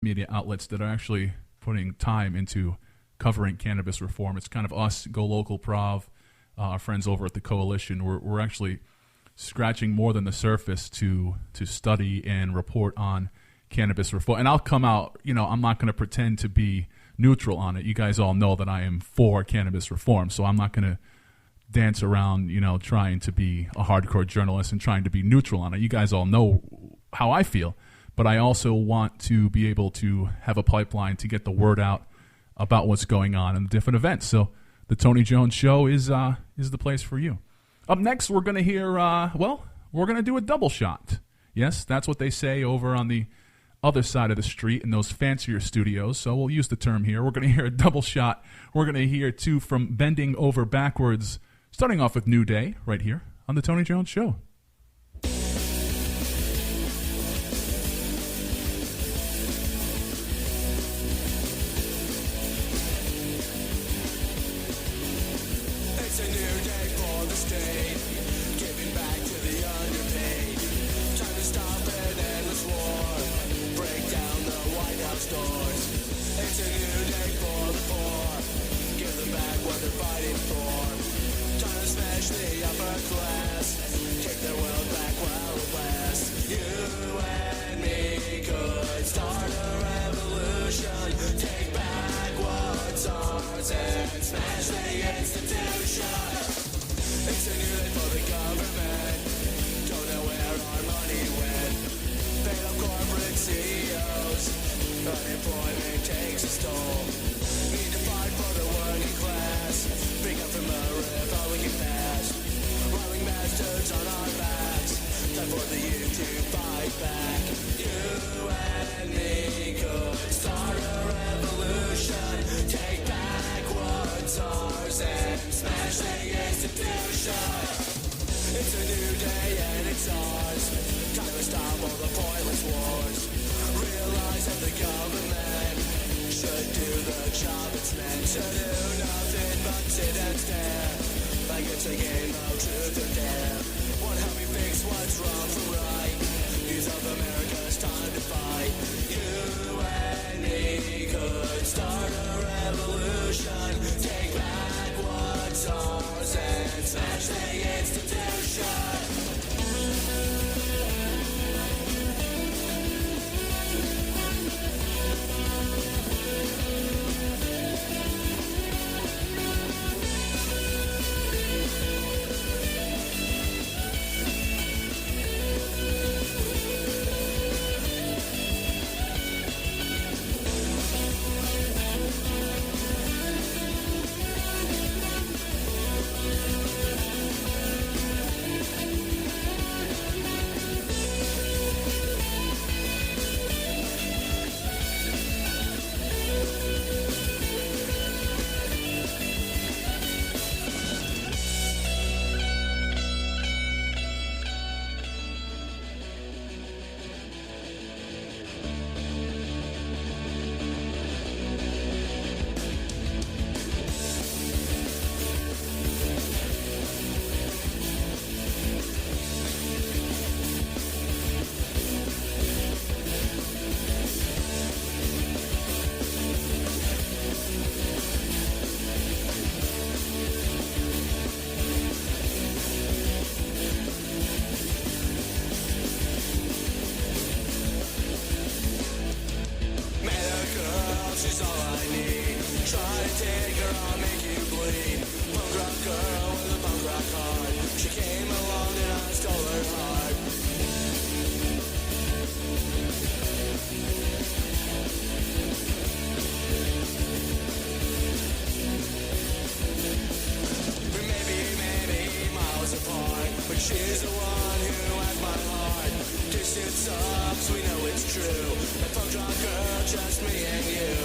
media outlets that are actually putting time into covering cannabis reform. It's kind of us, Go Local Prov, our friends over at the Coalition. We're actually scratching more than the surface to study and report on cannabis reform. And I'll come out, I'm not going to pretend to be neutral on it. You guys all know that I am for cannabis reform, so I'm not going to dance around, trying to be a hardcore journalist and trying to be neutral on it. You guys all know how I feel, but I also want to be able to have a pipeline to get the word out about what's going on in different events. So the Tony Jones Show is the place for you. Up next, we're going to hear, we're going to do a double shot. Yes, that's what they say over on the other side of the street in those fancier studios, so we'll use the term here. We're going to hear a double shot. We're going to hear two from Bending Over Backwards, starting off with New Day right here on the Tony Jones Show. It's a new day for the state, giving back to the underpaid. Time to stop an endless war, break down the White House doors. It's a new day for the poor, give them back what they're fighting for. Time to smash the upper class, take their world back while it lasts. You and me could start a revolution, take back what's ours and smash the institution. It's a new day for the government, don't know where our money went. Paid off corporate CEOs, unemployment takes a toll. Need to fight for the working class, bring up from a Republican past. Rolling bastards on our backs, time for the youth to fight back. You and me could start a revolution, take back what's ours and smash the institution. It's a new day and it's ours, time to stop all the pointless wars. Realize that the government should do the job it's meant to do. Nothing but sit and stare, like it's a game of truth or dare. Won't help me fix what's wrong from right, use up America's time to fight. You and me could start a revolution, take back what's ours and smash the institution. She's all I need. Try to take her, I'll make you bleed. Punk rock girl with a punk rock heart. She came along and I stole her heart. We may be many miles apart, but she's the one who has my heart. Distance sucks, we know it's true. That punk rock girl, just me and you.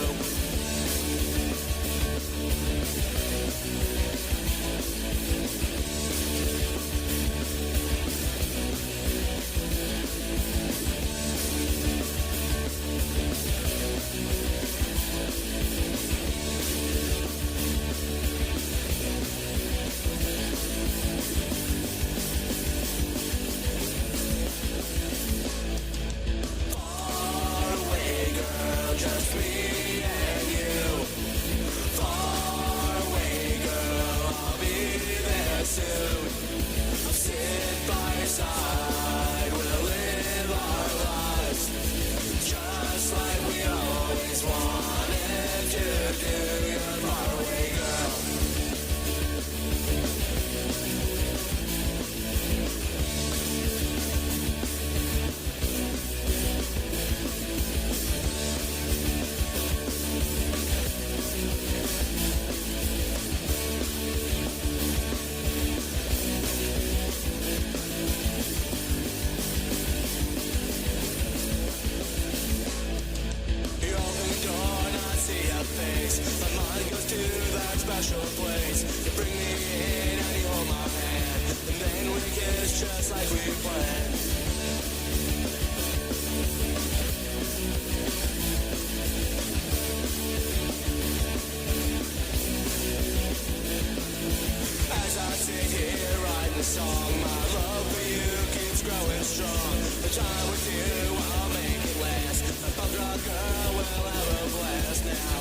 special place. You bring me in and you hold my hand, and then we kiss just like we planned. As I sit here writing a song, my love for you keeps growing strong. The time with you, I'll make it last. A punk rock girl will have a blast now.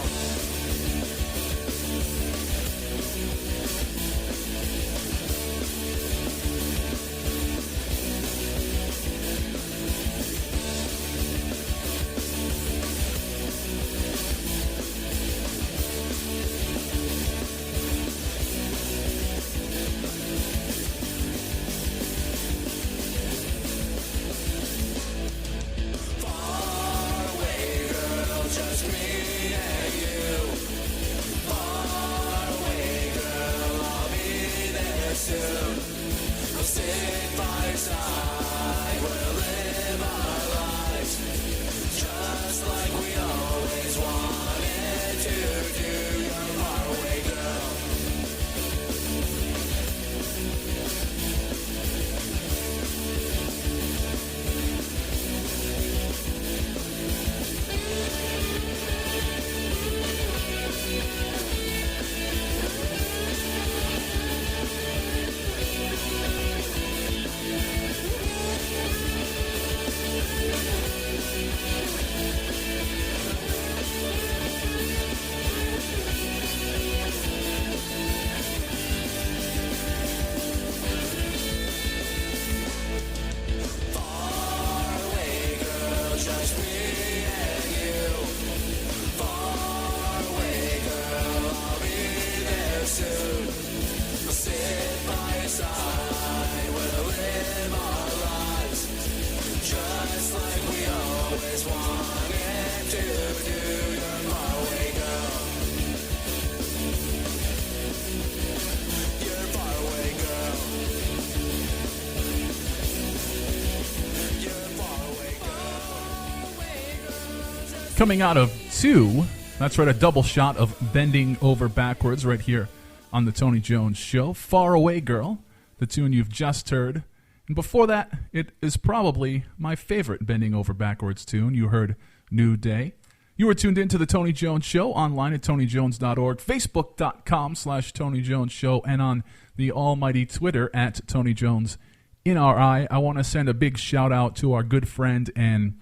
Coming out of 2, that's right, a double shot of Bending Over Backwards right here on the Tony Jones Show. Far Away Girl, the tune you've just heard. And before that, it is probably my favorite Bending Over Backwards tune. You heard New Day. You were tuned in to the Tony Jones Show online at TonyJones.org, Facebook.com/Tony Jones Show, and on the almighty Twitter at Tony Jones in our eye. I want to send a big shout out to our good friend and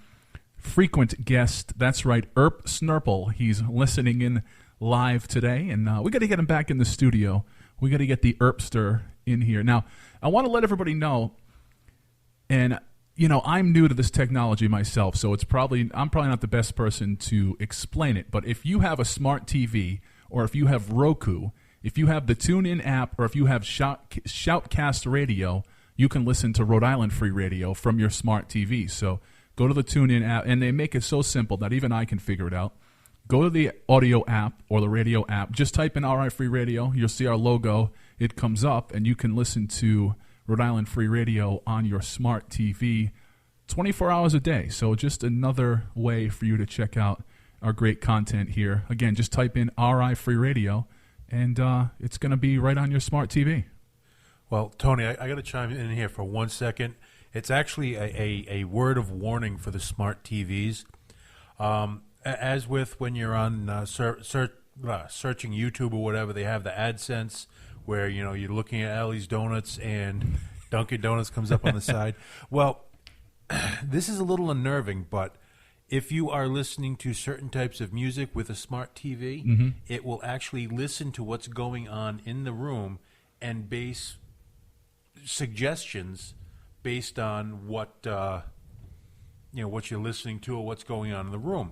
frequent guest. That's right, Erp Snurple. He's listening in live today, and we got to get him back in the studio. We got to get the Erpster in here. Now, I want to let everybody know, and you know, I'm new to this technology myself, so I'm probably not the best person to explain it. But if you have a smart TV, or if you have Roku, if you have the TuneIn app, or if you have Shoutcast Radio, you can listen to Rhode Island Free Radio from your smart TV. So go to the TuneIn app, and they make it so simple that even I can figure it out. Go to the audio app or the radio app. Just type in RI Free Radio. You'll see our logo. It comes up, and you can listen to Rhode Island Free Radio on your smart TV 24 hours a day. So just another way for you to check out our great content here. Again, just type in RI Free Radio, and it's going to be right on your smart TV. Well, Tony, I got to chime in here for 1 second. It's actually a word of warning for the smart TVs. As with when you're on searching YouTube or whatever, they have the AdSense where, you know, you're looking at Ellie's Donuts and Dunkin' Donuts comes up on the side. Well, this is a little unnerving, but if you are listening to certain types of music with a smart TV, it will actually listen to what's going on in the room and base suggestions based on what what you're listening to or what's going on in the room.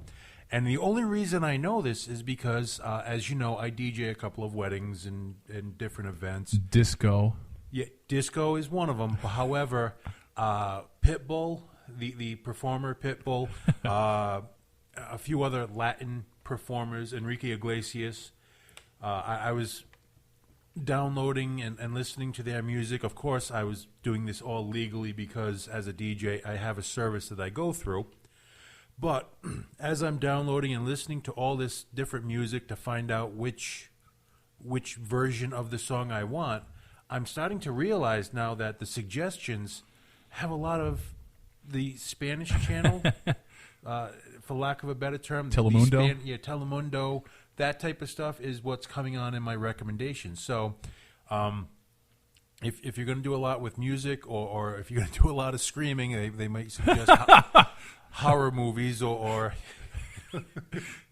And the only reason I know this is because, as you know, I DJ a couple of weddings and different events. Disco. Yeah, disco is one of them. However, Pitbull, the performer Pitbull, a few other Latin performers, Enrique Iglesias. I was downloading and listening to their music. Of course, I was doing this all legally because as a DJ, I have a service that I go through. But as I'm downloading and listening to all this different music to find out which which version of the song I want, I'm starting to realize now that the suggestions have a lot of the Spanish channel, for lack of a better term. Telemundo? Telemundo. That type of stuff is what's coming on in my recommendations. So if you're going to do a lot with music or if you're going to do a lot of screaming, they might suggest horror movies or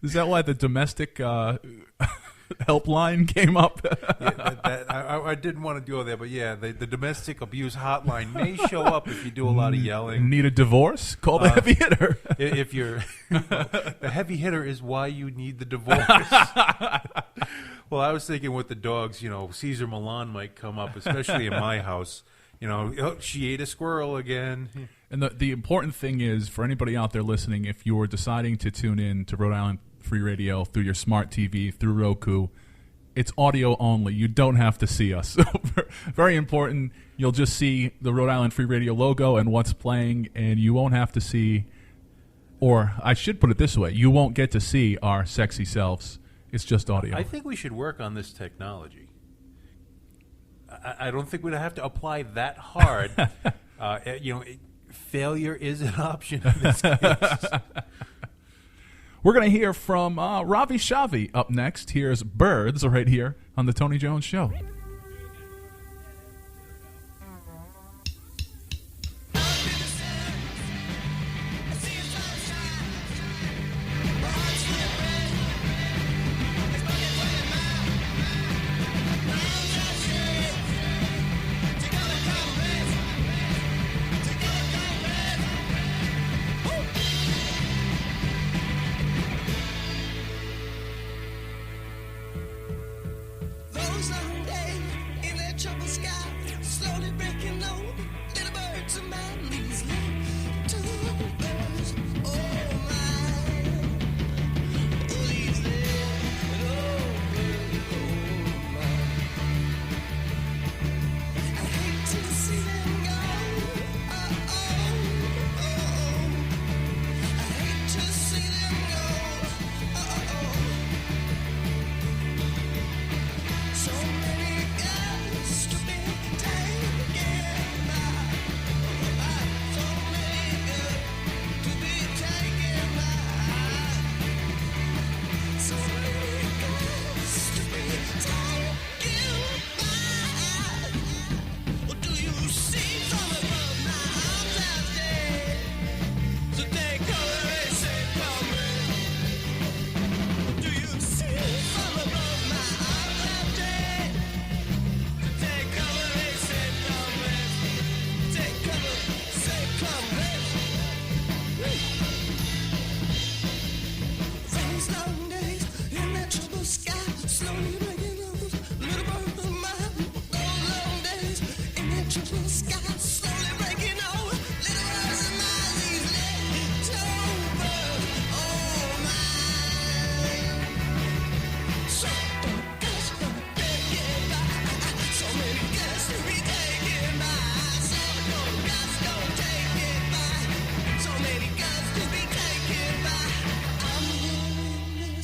Is that why the domestic helpline came up? I didn't want to go there, but yeah, the domestic abuse hotline may show up if you do a lot of yelling. Need a divorce? Call the heavy hitter. If you're the heavy hitter is why you need the divorce. Well, I was thinking with the dogs, Caesar Milan might come up, especially in my house. She ate a squirrel again. And the important thing is, for anybody out there listening, if you're deciding to tune in to Rhode Island Free Radio through your smart TV, through Roku, it's audio only. You don't have to see us. So very important. You'll just see the Rhode Island Free Radio logo and what's playing, and you won't have to see, or I should put it this way, you won't get to see our sexy selves. It's just audio. I think we should work on this technology. I don't think we'd have to apply that hard. Failure is an option in this case. We're going to hear from Ravi Shavi up next. Here's Birds right here on The Tony Jones Show. Those long days in that troubled sky, slowly breaking low, little birds of mine, these little birds, oh my, oh these little birds, oh my. I hate to see them go, oh, oh, oh. I hate to see them go, oh, oh. So many girls to be taken by. So many girls to be taken by. So many girls to be taken by. Well, do you see from above my arms out there? So take cover and say, come in. Do you see from above my arms out there? So take cover and say, come in. Take cover, say, come in. Those long days in that troubled sky, slowly breaking loose, little birds of mine. Those long days in that troubled sky, slowly breaking over, little birds of mine. These little birds, oh my. So many girls to be taken by. So many girls to be taken by. So many girls to take it by. So many girls to be taken by. I'm hearing the